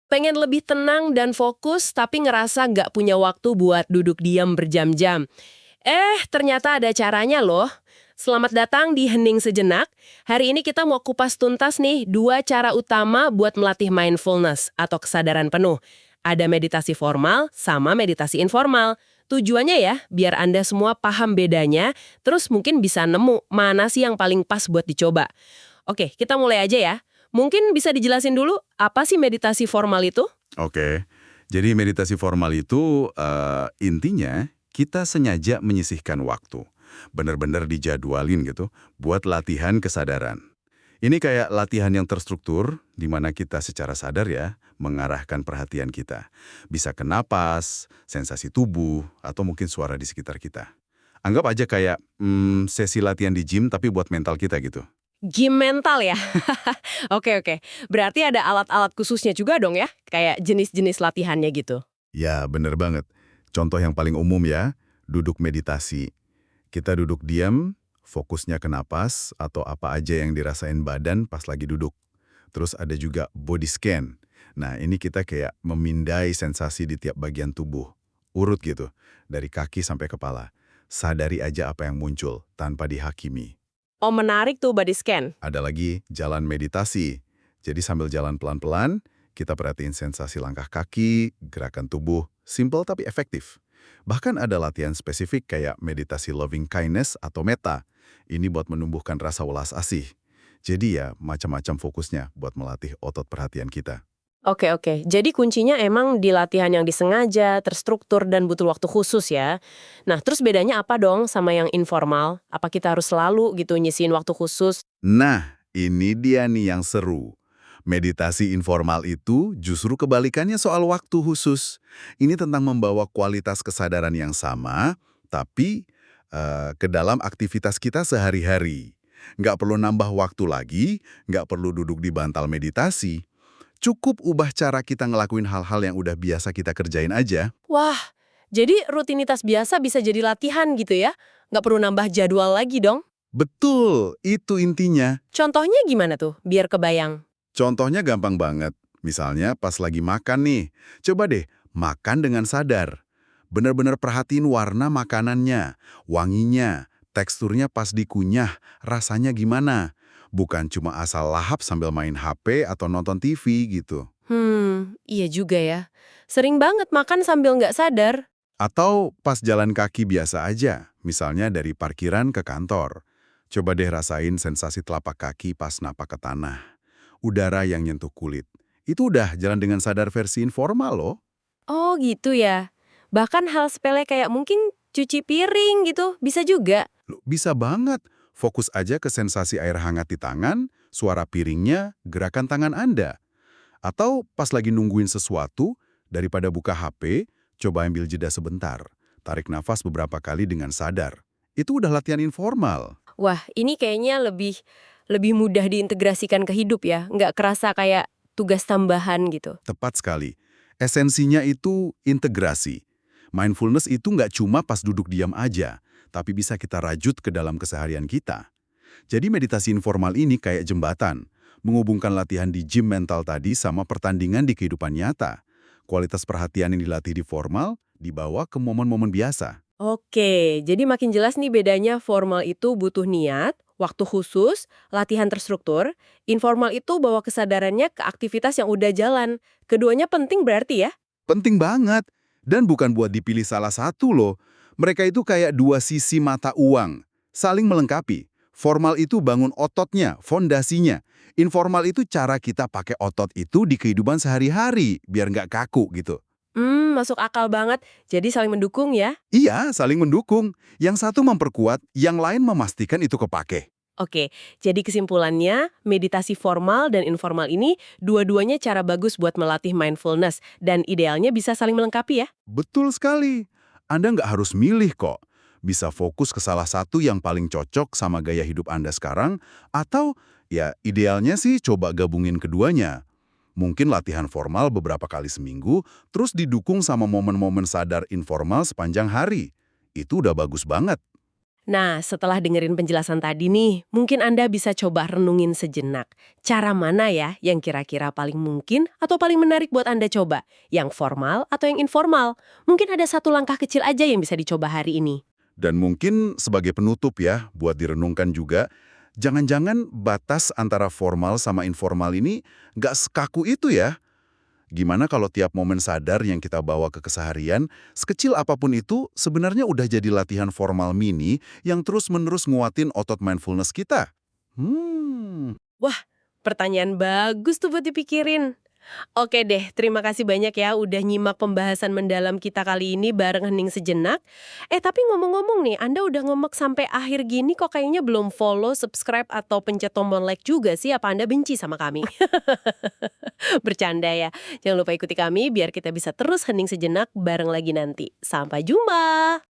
Pengen lebih tenang dan fokus, tapi ngerasa nggak punya waktu buat duduk diam berjam-jam. Ternyata ada caranya loh. Selamat datang di Hening Sejenak. Hari ini kita mau kupas tuntas nih 2 cara utama buat melatih mindfulness atau kesadaran penuh. Ada meditasi formal sama meditasi informal. Tujuannya ya, biar Anda semua paham bedanya, terus mungkin bisa nemu mana sih yang paling pas buat dicoba. Oke, kita mulai aja ya. Mungkin bisa dijelasin dulu, apa sih meditasi formal itu? Oke, jadi meditasi formal itu intinya kita sengaja menyisihkan waktu. Benar-benar dijadwalin gitu buat latihan kesadaran. Ini kayak latihan yang terstruktur, di mana kita secara sadar ya, mengarahkan perhatian kita. Bisa ke napas, sensasi tubuh, atau mungkin suara di sekitar kita. Anggap aja kayak sesi latihan di gym tapi buat mental kita gitu. Gym mental ya? Oke, oke. Berarti ada alat-alat khususnya juga dong ya? Kayak jenis-jenis latihannya gitu. Ya, bener banget. Contoh yang paling umum ya, duduk meditasi. Kita duduk diam, fokusnya ke napas atau apa aja yang dirasain badan pas lagi duduk. Terus ada juga body scan. Nah, ini kita kayak memindai sensasi di tiap bagian tubuh. Urut gitu, dari kaki sampai kepala. Sadari aja apa yang muncul, tanpa dihakimi. Oh, menarik tuh body scan. Ada lagi jalan meditasi. Jadi sambil jalan pelan-pelan, kita perhatiin sensasi langkah kaki, gerakan tubuh, simple tapi efektif. Bahkan ada latihan spesifik kayak meditasi loving kindness atau metta. Ini buat menumbuhkan rasa welas asih. Jadi ya, macam-macam fokusnya buat melatih otot perhatian kita. Oke, oke. Jadi kuncinya emang di latihan yang disengaja, terstruktur, dan butuh waktu khusus ya. Nah, terus bedanya apa dong sama yang informal? Apa kita harus selalu gitu nyisihin waktu khusus? Nah, ini dia nih yang seru. Meditasi informal itu justru kebalikannya soal waktu khusus. Ini tentang membawa kualitas kesadaran yang sama, tapi ke dalam aktivitas kita sehari-hari. Nggak perlu nambah waktu lagi, nggak perlu duduk di bantal meditasi. Cukup ubah cara kita ngelakuin hal-hal yang udah biasa kita kerjain aja. Wah, jadi rutinitas biasa bisa jadi latihan gitu ya? Nggak perlu nambah jadwal lagi dong? Betul, itu intinya. Contohnya gimana tuh, biar kebayang? Contohnya gampang banget. Misalnya pas lagi makan nih, coba deh makan dengan sadar. Benar-benar perhatiin warna makanannya, wanginya, teksturnya pas dikunyah, rasanya gimana. Bukan cuma asal lahap sambil main HP atau nonton TV gitu. Iya juga ya. Sering banget makan sambil nggak sadar. Atau pas jalan kaki biasa aja, misalnya dari parkiran ke kantor. Coba deh rasain sensasi telapak kaki pas napak ke tanah. Udara yang nyentuh kulit. Itu udah jalan dengan sadar versi informal loh. Oh gitu ya. Bahkan hal sepele kayak mungkin cuci piring gitu, bisa juga. Loh, bisa banget. Fokus aja ke sensasi air hangat di tangan, suara piringnya, gerakan tangan Anda. Atau pas lagi nungguin sesuatu, daripada buka HP, coba ambil jeda sebentar. Tarik nafas beberapa kali dengan sadar. Itu udah latihan informal. Wah, ini kayaknya lebih mudah diintegrasikan ke hidup ya. Nggak kerasa kayak tugas tambahan gitu. Tepat sekali. Esensinya itu integrasi. Mindfulness itu nggak cuma pas duduk diam aja, tapi bisa kita rajut ke dalam keseharian kita. Jadi meditasi informal ini kayak jembatan, menghubungkan latihan di gym mental tadi sama pertandingan di kehidupan nyata. Kualitas perhatian yang dilatih di formal dibawa ke momen-momen biasa. Oke, jadi makin jelas nih bedanya formal itu butuh niat, waktu khusus, latihan terstruktur. Informal itu bawa kesadarannya ke aktivitas yang udah jalan. Keduanya penting berarti ya? Penting banget. Dan bukan buat dipilih salah satu loh. Mereka itu kayak dua sisi mata uang. Saling melengkapi. Formal itu bangun ototnya, fondasinya. Informal itu cara kita pakai otot itu di kehidupan sehari-hari, biar nggak kaku gitu. Masuk akal banget. Jadi saling mendukung ya? Iya, saling mendukung. Yang satu memperkuat, yang lain memastikan itu kepake. Oke, jadi kesimpulannya, meditasi formal dan informal ini dua-duanya cara bagus buat melatih mindfulness dan idealnya bisa saling melengkapi ya. Betul sekali. Anda nggak harus milih kok. Bisa fokus ke salah satu yang paling cocok sama gaya hidup Anda sekarang, atau ya idealnya sih coba gabungin keduanya. Mungkin latihan formal beberapa kali seminggu, terus didukung sama momen-momen sadar informal sepanjang hari. Itu udah bagus banget. Nah, setelah dengerin penjelasan tadi nih, mungkin Anda bisa coba renungin sejenak. Cara mana ya yang kira-kira paling mungkin atau paling menarik buat Anda coba? Yang formal atau yang informal? Mungkin ada satu langkah kecil aja yang bisa dicoba hari ini. Dan mungkin sebagai penutup ya, buat direnungkan juga, jangan-jangan batas antara formal sama informal ini nggak sekaku itu ya. Gimana kalau tiap momen sadar yang kita bawa ke keseharian, sekecil apapun itu, sebenarnya udah jadi latihan formal mini yang terus-menerus nguatin otot mindfulness kita? Wah, pertanyaan bagus tuh buat dipikirin. Oke deh, terima kasih banyak ya udah nyimak pembahasan mendalam kita kali ini bareng Hening Sejenak. Tapi ngomong-ngomong nih, Anda udah ngomek sampai akhir gini kok kayaknya belum follow, subscribe, atau pencet tombol like juga sih? Apa Anda benci sama kami? Bercanda ya. Jangan lupa ikuti kami biar kita bisa terus hening sejenak bareng lagi nanti. Sampai jumpa!